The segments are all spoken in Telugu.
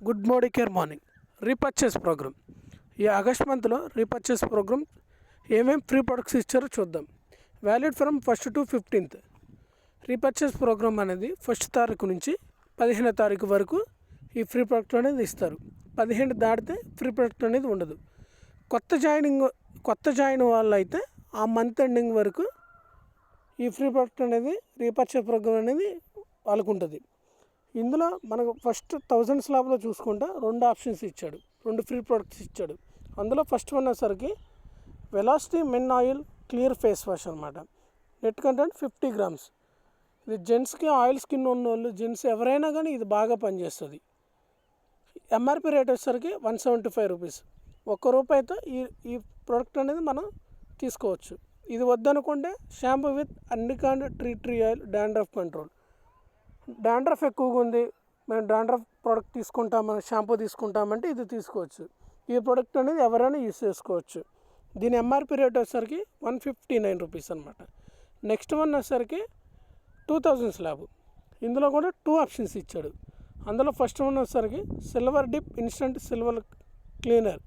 Good morning care morning repurchase program. ఈ ఆగస్ట్ మంత్లో రీపర్చేస్ ప్రోగ్రామ్ ఏమేమి ఫ్రీ ప్రొడక్ట్స్ ఇచ్చారో చూద్దాం. Valid from 1st to 15th. Repurchase program అనేది 1st తారీఖు నుంచి 15వ తారీఖు వరకు ఈ ఫ్రీ ప్రొడక్ట్ అనేది ఇస్తారు. 15 దాటితే ఫ్రీ ప్రొడక్ట్ అనేది ఉండదు. కొత్త జాయిన్ వాళ్ళు అయితే ఆ మంత్ ఎండింగ్ వరకు ఈ ఫ్రీ ప్రొడక్ట్ అనేది రీపర్చేస్ ప్రోగ్రామ్ అనేది వాళ్ళకు ఉంటుంది. ఇందులో మనకు ఫస్ట్ 1000 స్లాబ్లో చూసుకుంటే 2 ఆప్షన్స్ ఇచ్చాడు, 2 ఫ్రీ ప్రొడక్ట్స్ ఇచ్చాడు. అందులో ఫస్ట్ వన్ వచ్చేసరికి velocity men oil clear face wash అనమాట. Net content 50 grams. ఇది జెంట్స్కి ఆయిల్ స్కిన్ ఉన్న వాళ్ళు, జెంట్స్ ఎవరైనా కానీ ఇది బాగా పనిచేస్తుంది. ఎంఆర్పి రేట్ వచ్చేసరికి 175 రూపీస్. ₹1 ఈ ప్రోడక్ట్ అనేది మనం తీసుకోవచ్చు. ఇది వద్దనుకుంటే షాంపూ విత్ అన్నికాండ్ tree oil dandruff control. Dandruff ఎక్కువగా ఉంది, మేము డాండ్రఫ్ ప్రోడక్ట్ తీసుకుంటామని, షాంపూ తీసుకుంటామంటే ఇది తీసుకోవచ్చు. ఈ ప్రోడక్ట్ అనేది ఎవరైనా యూస్ చేసుకోవచ్చు. దీని ఎంఆర్పి రేట్ వచ్చేసరికి 159 రూపీస్ అనమాట. నెక్స్ట్ వన్ వచ్చేసరికి 2000 స్లాబ్. ఇందులో కూడా 2 ఆప్షన్స్ ఇచ్చాడు. అందులో ఫస్ట్ వన్ వచ్చేసరికి silver dip instant silver cleaner.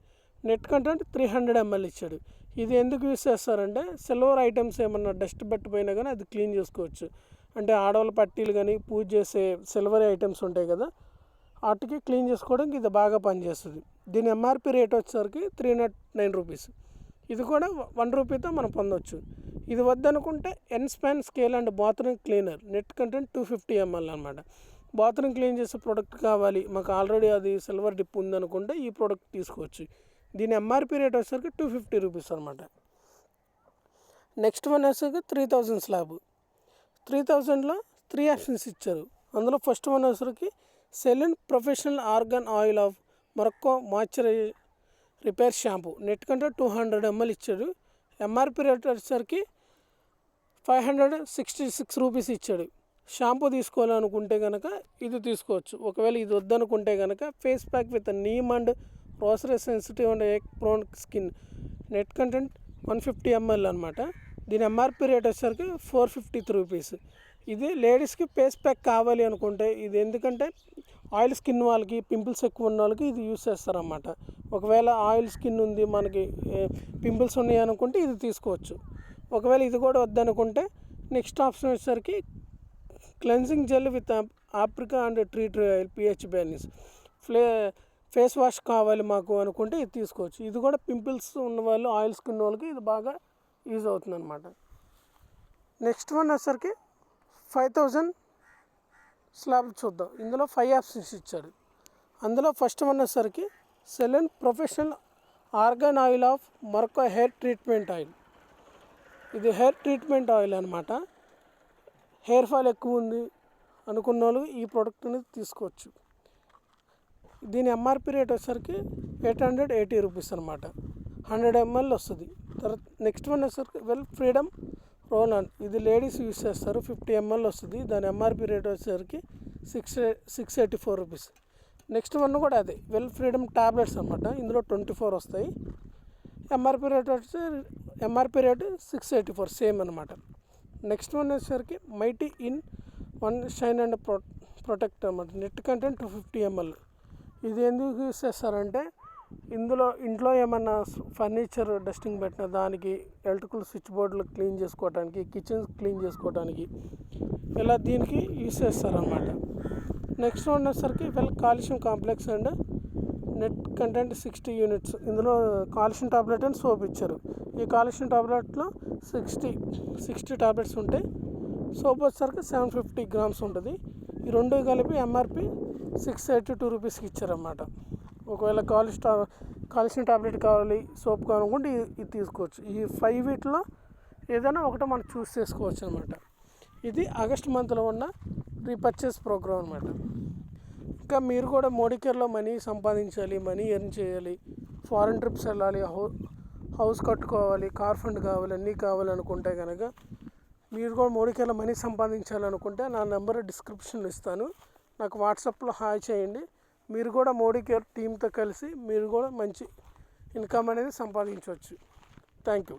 Net content 300 ml ఇచ్చాడు. ఇది ఎందుకు యూస్ చేస్తారంటే సిల్వర్ ఐటమ్స్ ఏమన్నా డస్ట్ పట్టిపోయినా కానీ అది క్లీన్ చేసుకోవచ్చు. అంటే ఆడవాళ్ళ పట్టీలు కానీ పూజ చేసే సిల్వర్ ఐటమ్స్ ఉంటాయి కదా, వాటికి క్లీన్ చేసుకోవడానికి ఇది బాగా పనిచేస్తుంది. దీని ఎంఆర్పి రేట్ వచ్చేసరికి 309 రూపీస్. ఇది కూడా ₹1తో మనం పొందవచ్చు. ఇది వద్దనుకుంటే ఎన్స్పాన్ scale and bathroom cleaner. Net content 250 ml అనమాట. బాత్రూమ్ క్లీన్ చేసే ప్రోడక్ట్ కావాలి, మాకు ఆల్రెడీ అది సిల్వర్ డిప్ ఉందనుకుంటే ఈ ప్రోడక్ట్ తీసుకోవచ్చు. దీని ఎంఆర్పి రేట్ వచ్చేసరికి 250 రూపీస్ అనమాట. నెక్స్ట్ వన్ వచ్చేసరికి 3000 స్లాబ్. 3000లో 3 ఆప్షన్స్ ఇచ్చారు. అందులో ఫస్ట్ వన్ వచ్చేసరికి సెలిన్ professional argan oil of Morocco moisturise repair shampoo. Net content 200 ml ఇచ్చాడు. ఎంఆర్పి రేట్ వచ్చేసరికి 566 రూపీస్ ఇచ్చాడు. షాంపూ తీసుకోవాలనుకుంటే కనుక ఇది తీసుకోవచ్చు. ఒకవేళ ఇది వద్దనుకుంటే కనుక face pack with neem and rosary sensitive and egg prone skin. Net content 150 ml అనమాట. దీని ఎంఆర్పి రేట్ వచ్చేసరికి 453 రూపీస్. ఇది లేడీస్కి ఫేస్ ప్యాక్ కావాలి అనుకుంటే ఇది, ఎందుకంటే ఆయిల్ స్కిన్ వాళ్ళకి, పింపుల్స్ ఎక్కువ ఉన్న వాళ్ళకి ఇది యూస్ చేస్తారన్నమాట. ఒకవేళ ఆయిల్ స్కిన్ ఉంది, మనకి పింపుల్స్ ఉన్నాయి అనుకుంటే ఇది తీసుకోవచ్చు. ఒకవేళ ఇది కూడా వద్దనుకుంటే నెక్స్ట్ ఆప్షన్ వచ్చేసరికి క్లెన్జింగ్ జెల్ విత్ ఆప్రికా and tree oil pH balance face wash కావాలి మాకు అనుకుంటే ఇది తీసుకోవచ్చు. ఇది కూడా పింపుల్స్ ఉన్న వాళ్ళు, ఆయిల్ స్కిన్ వాళ్ళకి ఇది బాగా యూజ్ అవుతుంది అనమాట. నెక్స్ట్ వన్ వచ్చేసరికి 5000 స్లాబ్ చూద్దాం. ఇందులో 5 ఆప్షన్స్ ఇచ్చాడు. అందులో ఫస్ట్ వన్ వచ్చేసరికి సెలెన్ professional argan oil of Morocco hair treatment oil. ఇది హెయిర్ ట్రీట్మెంట్ ఆయిల్ అనమాట. హెయిర్ ఫాల్ ఎక్కువ ఉంది అనుకున్న వాళ్ళు ఈ ప్రోడక్ట్ అనేది తీసుకోవచ్చు. దీని ఎంఆర్పి రేట్ వచ్చేసరికి 880 రూపీస్ అనమాట. 100 ml వస్తుంది. తర్వాత నెక్స్ట్ వన్ వచ్చేసరికి వెల్ ఫ్రీడమ్ రోల్ ఆన్. ఇది లేడీస్ యూస్ చేస్తారు. 50 ml వస్తుంది. దాని ఎంఆర్పి రేట్ వచ్చేసరికి 684 రూపీస్. నెక్స్ట్ వన్ కూడా అదే వెల్ ఫ్రీడమ్ ట్యాబ్లెట్స్ అనమాట. ఇందులో 24 వస్తాయి. ఎంఆర్పి రేట్ రేటు 684 సేమ్ అనమాట. నెక్స్ట్ వన్ వచ్చేసరికి mighty in one shine and protect అనమాట. Net content 250 ml. ఇది ఎందుకు యూస్ చేస్తారంటే ఇంట్లో ఏమన్నా ఫర్నిచర్ డస్టింగ్ పెట్టిన దానికి, ఎలక్ట్రికల్ స్విచ్ బోర్డులు క్లీన్ చేసుకోవడానికి, కిచెన్ క్లీన్ చేసుకోవడానికి, ఇలా దీనికి యూస్ చేస్తారన్నమాట. నెక్స్ట్ వన్ వచ్చేసరికి well calcium complex and net content 60 units. ఇందులో కాల్షియం టాబ్లెట్ అని సోప్ ఇచ్చారు. ఈ కాల్షియం టాబ్లెట్లో 60 టాబ్లెట్స్ ఉంటాయి. సోప్ వచ్చేసరికి 750 grams ఉంటుంది. ఈ రెండు కలిపి ఎంఆర్పి 682 రూపీస్కి ఇచ్చారన్నమాట. ఒకవేళ కాల్షియం టాబ్లెట్ కావాలి, సోప్ కావాలనుకుంటే ఇది తీసుకోవచ్చు. ఈ 5 వీటిలో ఏదైనా ఒకటి మనం చూస్ చేసుకోవచ్చు అనమాట. ఇది ఆగస్ట్ మంత్లో ఉన్న రీపర్చేస్ ప్రోగ్రామ్ అనమాట. ఇంకా మీరు కూడా మోడీ కేర్లో మనీ సంపాదించాలి, మనీ ఎర్న్ చేయాలి, ఫారెన్ ట్రిప్స్ వెళ్ళాలి, హౌస్ కట్టుకోవాలి, కార్ ఫండ్ కావాలి, అన్నీ కావాలనుకుంటే కనుక, మీరు కూడా మోడీ కేర్లో మనీ సంపాదించాలనుకుంటే నా నెంబర్ డిస్క్రిప్షన్లో ఇస్తాను. నాకు వాట్సాప్లో హాయ్ చేయండి. మీరు కూడా మోడీ కేర్ టీంతో కలిసి మీరు కూడా మంచి ఇన్కమ్ అనేది సంపాదించవచ్చు. Thank you.